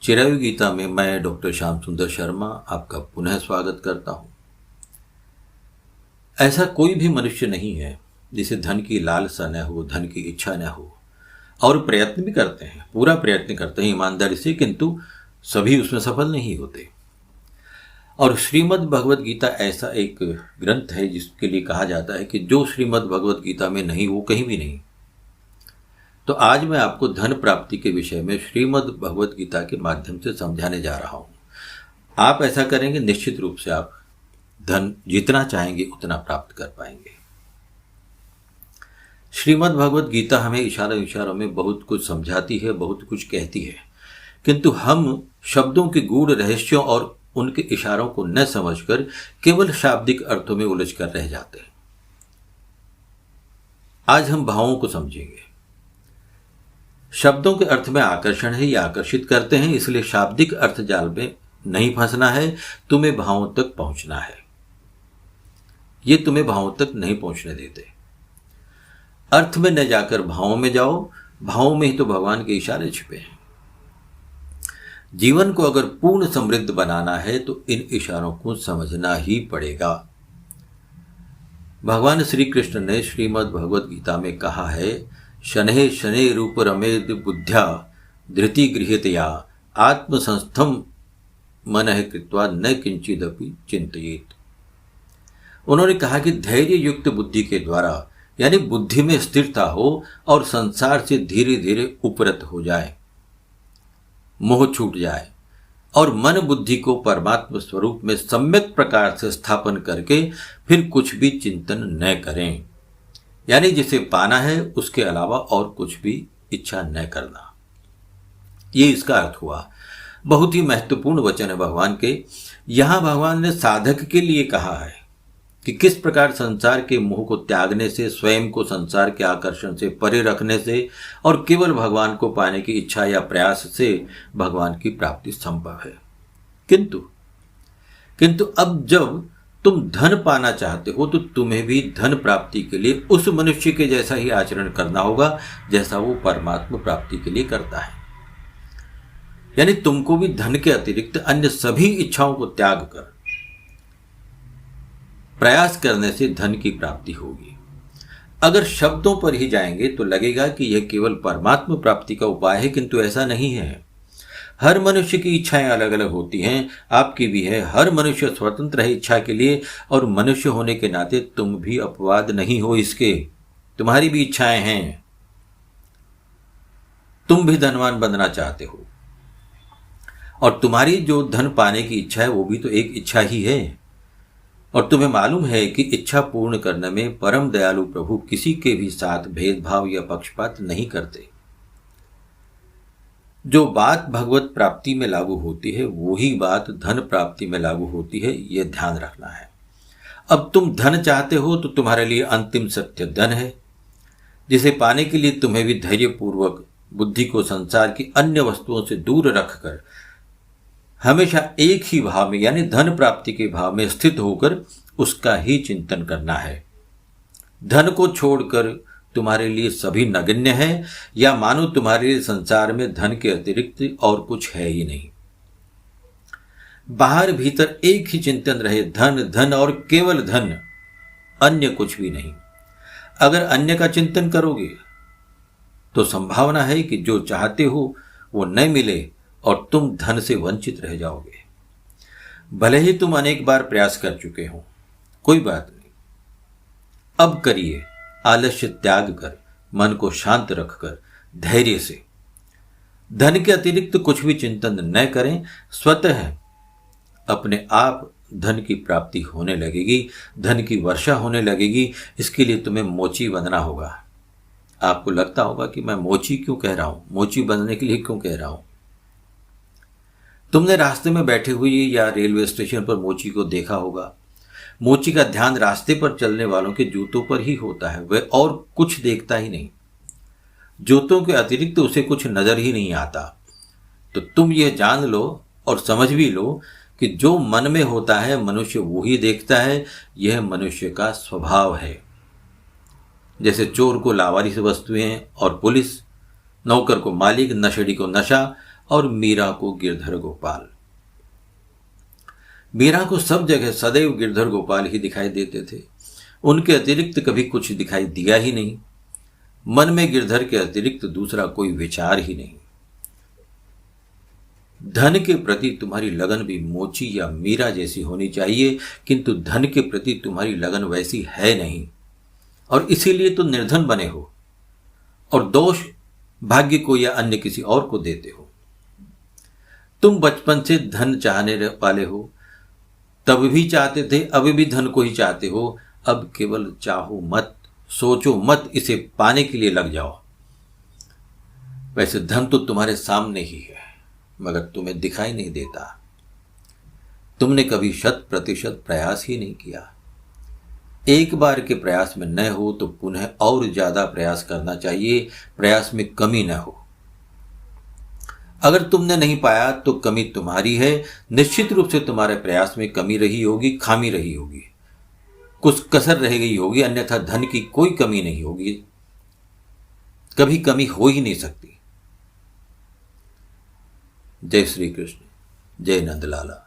चिरायु गीता में मैं डॉक्टर श्याम सुंदर शर्मा आपका पुनः स्वागत करता हूं। ऐसा कोई भी मनुष्य नहीं है जिसे धन की लालसा न हो, धन की इच्छा न हो, और प्रयत्न भी करते हैं, पूरा प्रयत्न करते हैं ईमानदारी से, किंतु सभी उसमें सफल नहीं होते। और श्रीमद् भगवद गीता ऐसा एक ग्रंथ है जिसके लिए कहा जाता है कि जो श्रीमद् भगवद गीता में नहीं वो कहीं भी नहीं। तो आज मैं आपको धन प्राप्ति के विषय में श्रीमद् भगवद गीता के माध्यम से समझाने जा रहा हूं। आप ऐसा करेंगे, निश्चित रूप से आप धन जितना चाहेंगे उतना प्राप्त कर पाएंगे। श्रीमद् भगवद गीता हमें इशारों इशारों में बहुत कुछ समझाती है, बहुत कुछ कहती है, किंतु हम शब्दों के गूढ़ रहस्यों और उनके इशारों को न समझकर केवल शाब्दिक अर्थों में उलझ कर रह जाते हैं। आज हम भावों को समझेंगे। शब्दों के अर्थ में आकर्षण है, ये आकर्षित करते हैं, इसलिए शाब्दिक अर्थ जाल में नहीं फंसना है, तुम्हें भावों तक पहुंचना है। ये तुम्हें भावों तक नहीं पहुंचने देते। अर्थ में न जाकर भावों में जाओ, भावों में ही तो भगवान के इशारे छिपे हैं। जीवन को अगर पूर्ण समृद्ध बनाना है तो इन इशारों को समझना ही पड़ेगा। भगवान श्री कृष्ण ने श्रीमद् भगवद गीता में कहा है, शनैः शनैः रूप रमेद बुद्ध्या धृति गृहीतया आत्मसंस्थम मनः कृत्वा न किंचिदपि चिंतयेत। उन्होंने कहा कि धैर्य युक्त बुद्धि के द्वारा, यानी बुद्धि में स्थिरता हो और संसार से धीरे धीरे उपरत हो जाए, मोह छूट जाए और मन बुद्धि को परमात्मा स्वरूप में सम्यक प्रकार से स्थापन करके फिर कुछ भी चिंतन न करें, यानी जिसे पाना है उसके अलावा और कुछ भी इच्छा न करना। ये इसका अर्थ हुआ। बहुत ही महत्वपूर्ण वचन है भगवान के। यहां भगवान ने साधक के लिए कहा है कि किस प्रकार संसार के मोह को त्यागने से, स्वयं को संसार के आकर्षण से परे रखने से और केवल भगवान को पाने की इच्छा या प्रयास से भगवान की प्राप्ति संभव है। किंतु अब जब तुम धन पाना चाहते हो तो तुम्हें भी धन प्राप्ति के लिए उस मनुष्य के जैसा ही आचरण करना होगा जैसा वो परमात्मा प्राप्ति के लिए करता है। यानी तुमको भी धन के अतिरिक्त अन्य सभी इच्छाओं को त्याग कर प्रयास करने से धन की प्राप्ति होगी। अगर शब्दों पर ही जाएंगे तो लगेगा कि यह केवल परमात्मा प्राप्ति का उपाय है, किंतु ऐसा नहीं है। हर मनुष्य की इच्छाएं अलग अलग होती हैं, आपकी भी है। हर मनुष्य स्वतंत्र है इच्छा के लिए, और मनुष्य होने के नाते तुम भी अपवाद नहीं हो इसके। तुम्हारी भी इच्छाएं हैं। तुम भी धनवान बनना चाहते हो, और तुम्हारी जो धन पाने की इच्छा है वो भी तो एक इच्छा ही है। और तुम्हें मालूम है कि इच्छा पूर्ण करने में परम दयालु प्रभु किसी के भी साथ भेदभाव या पक्षपात नहीं करते। जो बात भगवत प्राप्ति में लागू होती है वही बात धन प्राप्ति में लागू होती है, यह ध्यान रखना है। अब तुम धन चाहते हो तो तुम्हारे लिए अंतिम सत्य धन है, जिसे पाने के लिए तुम्हें भी धैर्यपूर्वक बुद्धि को संसार की अन्य वस्तुओं से दूर रखकर हमेशा एक ही भाव में, यानी धन प्राप्ति के भाव में स्थित होकर उसका ही चिंतन करना है। धन को छोड़कर तुम्हारे लिए सभी नगण्य है, या मानो तुम्हारे लिए संसार में धन के अतिरिक्त और कुछ है ही नहीं। बाहर भीतर एक ही चिंतन रहे, धन धन और केवल धन, अन्य कुछ भी नहीं। अगर अन्य का चिंतन करोगे तो संभावना है कि जो चाहते हो वो न मिले और तुम धन से वंचित रह जाओगे। भले ही तुम अनेक बार प्रयास कर चुके हो, कोई बात नहीं, अब करिए। आलस्य त्याग कर, मन को शांत रखकर धैर्य से धन के अतिरिक्त कुछ भी चिंतन न करें। स्वतः अपने आप धन की प्राप्ति होने लगेगी, धन की वर्षा होने लगेगी। इसके लिए तुम्हें मोची बनना होगा। आपको लगता होगा कि मैं मोची क्यों कह रहा हूं, मोची बनने के लिए क्यों कह रहा हूं। तुमने रास्ते में बैठे हुए या रेलवे स्टेशन पर मोची को देखा होगा। मोची का ध्यान रास्ते पर चलने वालों के जूतों पर ही होता है, वह और कुछ देखता ही नहीं। जूतों के अतिरिक्त उसे कुछ नजर ही नहीं आता। तो तुम यह जान लो और समझ भी लो कि जो मन में होता है मनुष्य वही देखता है। यह मनुष्य का स्वभाव है। जैसे चोर को लावारिस वस्तुएं और पुलिस, नौकर को मालिक, नशेड़ी को नशा और मीरा को गिरधर गोपाल। मीरा को सब जगह सदैव गिरधर गोपाल ही दिखाई देते थे। उनके अतिरिक्त कभी कुछ दिखाई दिया ही नहीं। मन में गिरधर के अतिरिक्त दूसरा कोई विचार ही नहीं। धन के प्रति तुम्हारी लगन भी मोची या मीरा जैसी होनी चाहिए, किंतु धन के प्रति तुम्हारी लगन वैसी है नहीं, और इसीलिए तो निर्धन बने हो और दोष भाग्य को या अन्य किसी और को देते हो। तुम बचपन से धन चाहने वाले हो, तब भी चाहते थे, अब भी धन को ही चाहते हो। अब केवल चाहो मत, सोचो मत, इसे पाने के लिए लग जाओ। वैसे धन तो तुम्हारे सामने ही है, मगर तुम्हें दिखाई नहीं देता। तुमने कभी 100% प्रयास ही नहीं किया। एक बार के प्रयास में न हो तो पुनः और ज्यादा प्रयास करना चाहिए, प्रयास में कमी न हो। अगर तुमने नहीं पाया तो कमी तुम्हारी है। निश्चित रूप से तुम्हारे प्रयास में कमी रही होगी, खामी रही होगी, कुछ कसर रह गई होगी, अन्यथा धन की कोई कमी नहीं होगी, कभी कमी हो ही नहीं सकती। जय श्री कृष्ण, जय नंदलाला।